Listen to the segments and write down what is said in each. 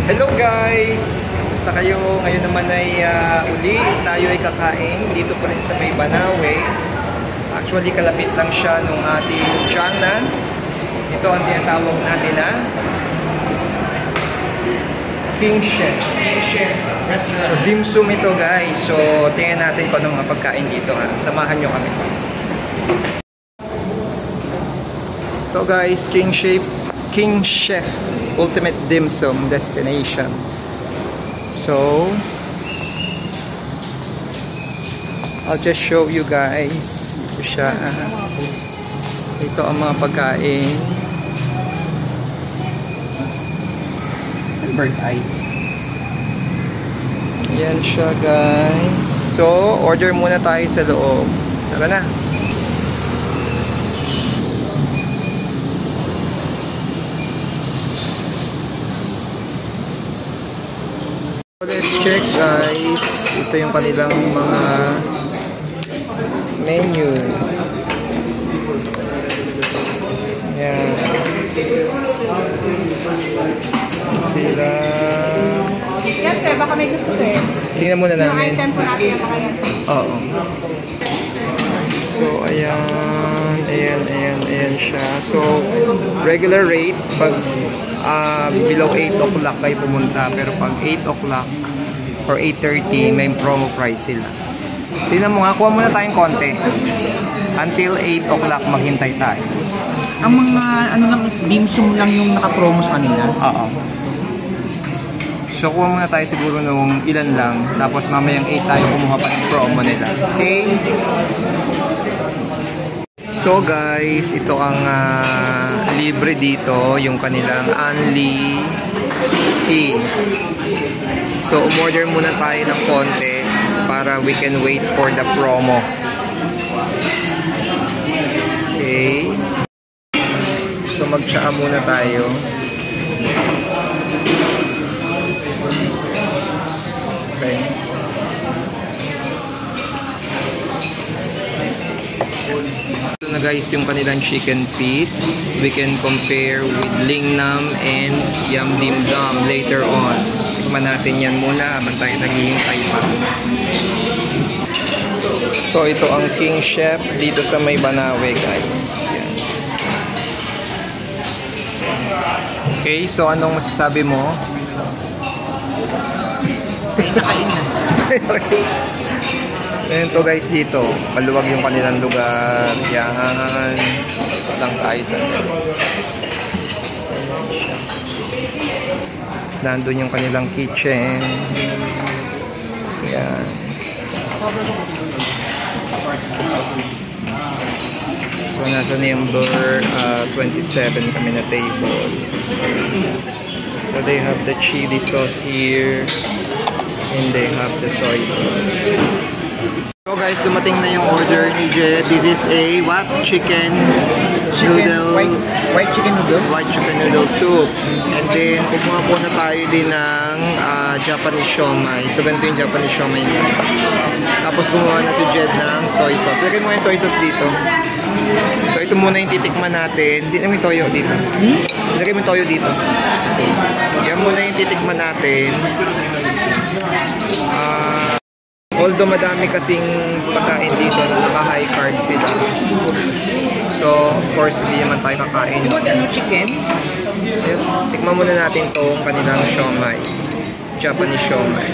Hello guys! Kamusta kayo? Ngayon naman ay uli tayo ay kakain dito pa rin sa may Banawe. Actually kalapit lang siya nung ating tiyanan. Ito ang tinatawag natin na King Chef. So dim sum ito guys. So tingnan natin kung anong mga pagkain dito ha. Samahan nyo kami. Ito guys, King Chef Ultimate Dim Sum Destination. So I'll just show you guys. Ito siya. Ito ang mga pagkain. Bird eye. Yan siya guys. So order muna tayo sa loob. Tara na. Let's check guys. Ito yung kanilang mga menu. Yan. Sila. Yan sir, baka may gusto sir. Tingnan muna namin. Yung item po natin yung mga yan. Oo. So ayan siya. So regular rate pag below 8 o'clock kayo pumunta, pero pag 8 o'clock or 8:30 may promo price sila. Tingnan mo nga, kuha muna tayong konti until 8 o'clock maghintay tayo. Ang mga ano lang, dim sum lang yung naka-promo sa kanila. Oo. So kuha muna tayo siguro nung ilan lang, tapos mamayang 8 tayo kumuha pa ng promo nila. Okay? So guys, ito ang libre dito, yung kanilang only fee. So umorder muna tayo ng konti para we can wait for the promo. Okay. So magtsaa muna tayo. Okay. Ito na guys yung kanilang chicken feet. We can compare with lingnam and yam dim dum later on. Tikman natin yan muna habang tayo naghihintay pa. So ito ang King Chef dito sa may Banawe guys. Yan. Okay, so anong masasabi mo? Kain na kain na. Ayan to guys dito. Maluwag yung kanilang lugar. Yan. Lang tayo sa nandun yung kanilang kitchen. Yan. So nasa number 27 kami na table. So they have the chili sauce here and they have the soy sauce. So guys, dumating na yung order ni Jet. This is a what? Chicken noodle. White chicken noodle. White chicken noodle soup. And then, kumuha po na tayo din ng Japanese siomai. So, ganito yung Japanese siomai. Tapos, kumuha na si Jed ng soy sauce. Lagay mo yung soy sauce dito. So, ito muna yung titikman natin. Hindi namin toyo dito. Lagay mo yung toyo dito. Yan muna yung titikman natin. Although madami kasing pagkain dito na naka-high carb sila. So, of course, hindi naman tayo kakain. Ito ano chicken? Tikman muna natin itong kanilang siomai. Japanese siomai.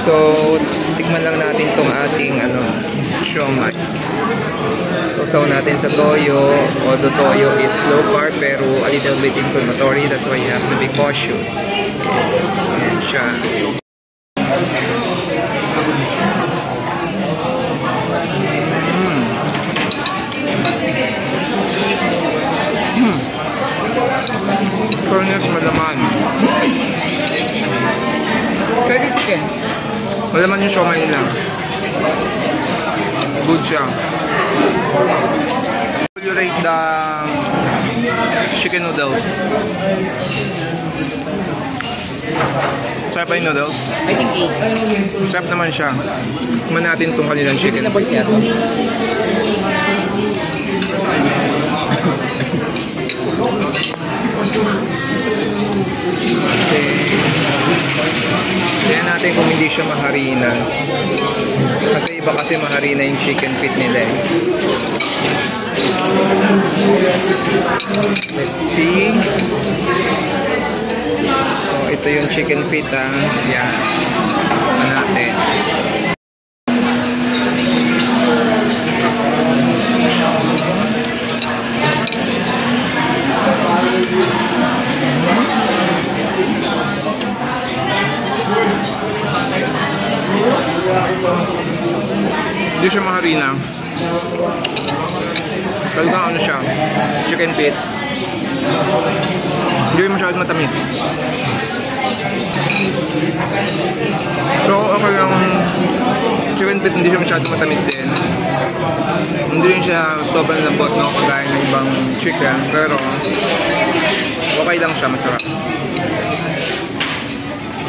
So, tikman lang natin itong ating siomai. So natin sa toyo, although toyo is low carb pero a little bit inflammatory, that's why you have to be cautious. Ayan siya. Corners malaman. Curry chicken. Malaman yung siomai nila. Good siya. You rate the chicken noodles. So Masarap pa yung noodles. I think 8. Masarap naman siya. Kumain natin itong kanilang chicken. Reasonable siya. Okay. Tignan natin kung hindi siya maharina. Kasi iba kasi maharina yung chicken feet nila eh. Let's see. So, ito yung chicken feet ha. Yan. Tignan natin. Hindi siya maharina. Talagang ano siya, chicken feet. Hindi masyadong matamis. So, okay lang. Chicken feet hindi siya masyadong matamis din. Hindi rin siya sobrang lambot, no? Kagaya ng ibang chicken. Pero, okay lang siya, masarap.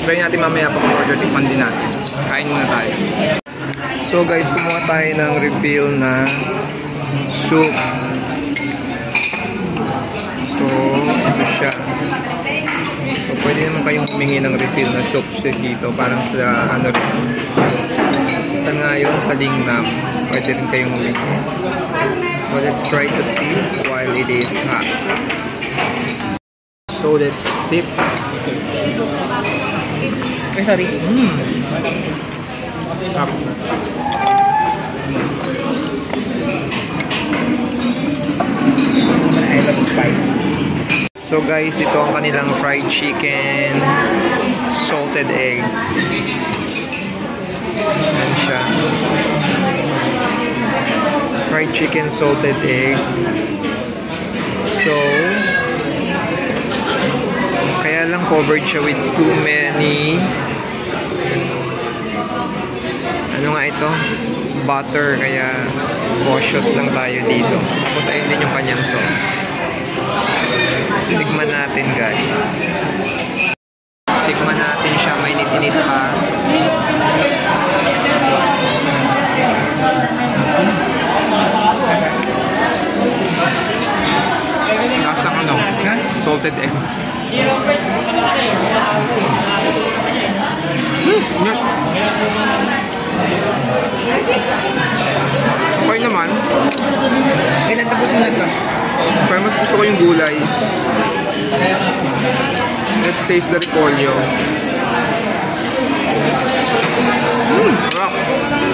Try natin mamaya pag order, tikman din natin. Kain muna tayo. So guys, kumuha tayo ng refill na soup. So, ito siya. So, pwede naman kayong humingi ng refill na soup dito. Parang sa, ano rin. Sa ngayon, sa Lingnam. Pwede rin kayong humingi. So, let's try to see while it is hot. So, let's sip. Okay, sorry. Up. I love spice. So guys, ito ang kanilang fried chicken, salted egg. Ayan siya. Fried chicken, salted egg. So, kaya lang covered siya with too many, ano nga ito? Butter, kaya cautious lang tayo dito. Tapos ayun din yung kanyang sauce. Tikman natin guys. Tikman natin siya, mainit-init pa. Lasang ano? Salted egg. Okay naman. Kailan tapos na ito? Pero mas gusto ko yung gulay. Let's taste the repolyo. Sarap.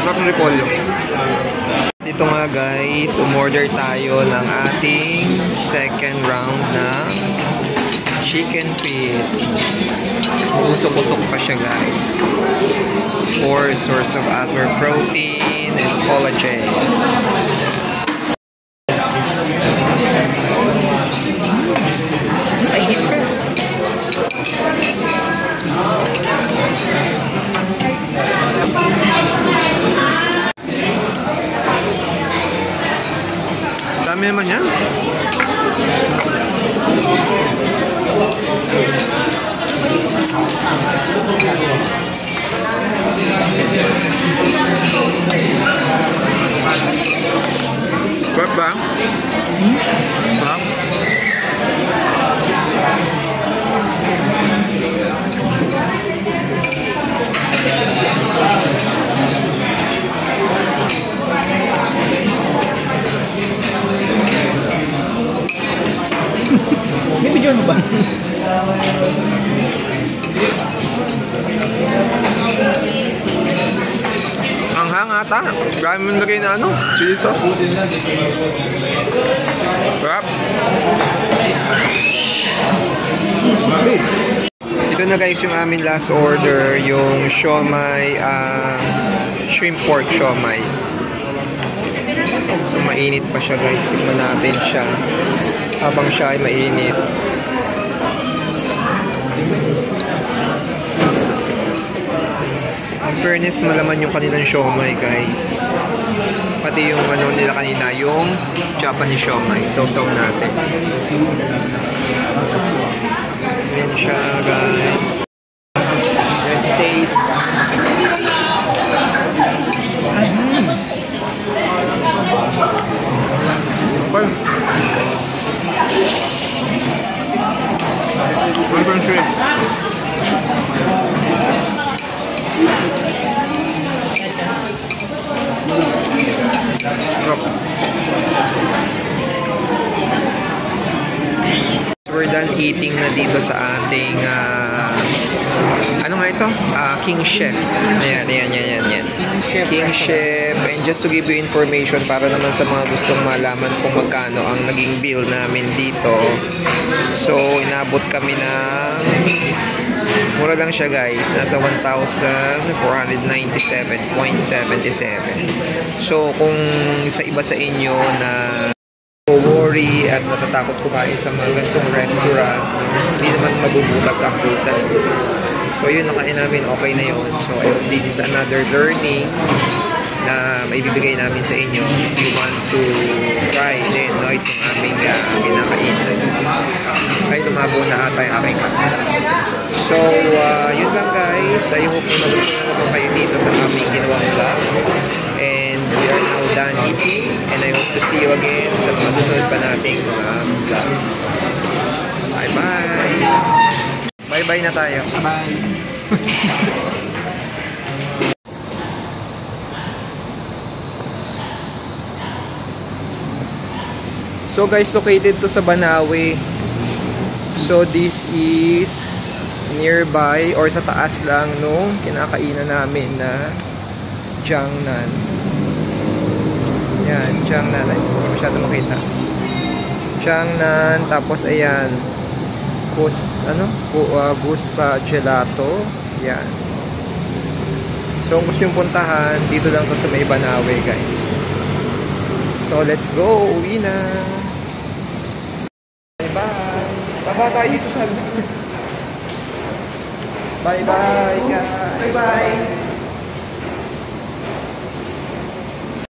Sarap ng repolyo. Dito nga guys, umorder tayo ng ating second round na chicken feet. Usok-usok pa siya guys. For source of our protein and collagen. Mainit ka. Dami naman yan. Sarap ba? Sarap? May video mo ba? Ang hanga ata. Gaya mo nilagay na ano? Chili sauce. Sarap. Ito na guys yung aming last order. Yung siomai, shrimp pork siomai. So mainit pa siya guys. Tignan natin siya. Habang siya ay mainit. In fairness, malaman yung kanilang siomai guys. Pati yung ano nila kanina, yung Japanese siomai. Sausaw natin. Ayan siya guys. taste. Okay. Urban shrimp. We're done eating na dito sa ating ano nga ito? King Chef. Ayan. King Chef. And just to give you information para naman sa mga gustong malaman kung magkano ang naging bill namin dito. So, inabot kami ng mura lang siya guys. Nasa 1,497.77. So, kung sa iba sa inyo na worry at natatakot kumain sa mga ganitong restaurant, hindi naman mabubutas ang pusa. So yun, nakain namin, okay na yun. So I hope this is another learning na maibibigay namin sa inyo if you want to try din, no, itong aming kinakainan. Ay, lumabo na ata yung aking mata. So yun lang guys. I hope na nagustuhan na naman kayo dito sa aming ginawang vlog. And we are now done eating. And I hope to see you again sa mga susunod pa nating mga vlogs. Bye-bye! Bye-bye na tayo. Bye. So guys, located to sa Banawe. So this is nearby or sa taas lang nung kinakainan namin na Jiangnan. Yan, Jiangnan. Ay, hindi masyado makita. Jiangnan, tapos ayan. Gusta Gelato. Yan. So kung gusto yung puntahan, dito lang to sa may Banawe guys. So let's go, uwi na. Bye bye. Baba tayo dito sa bye bye guys.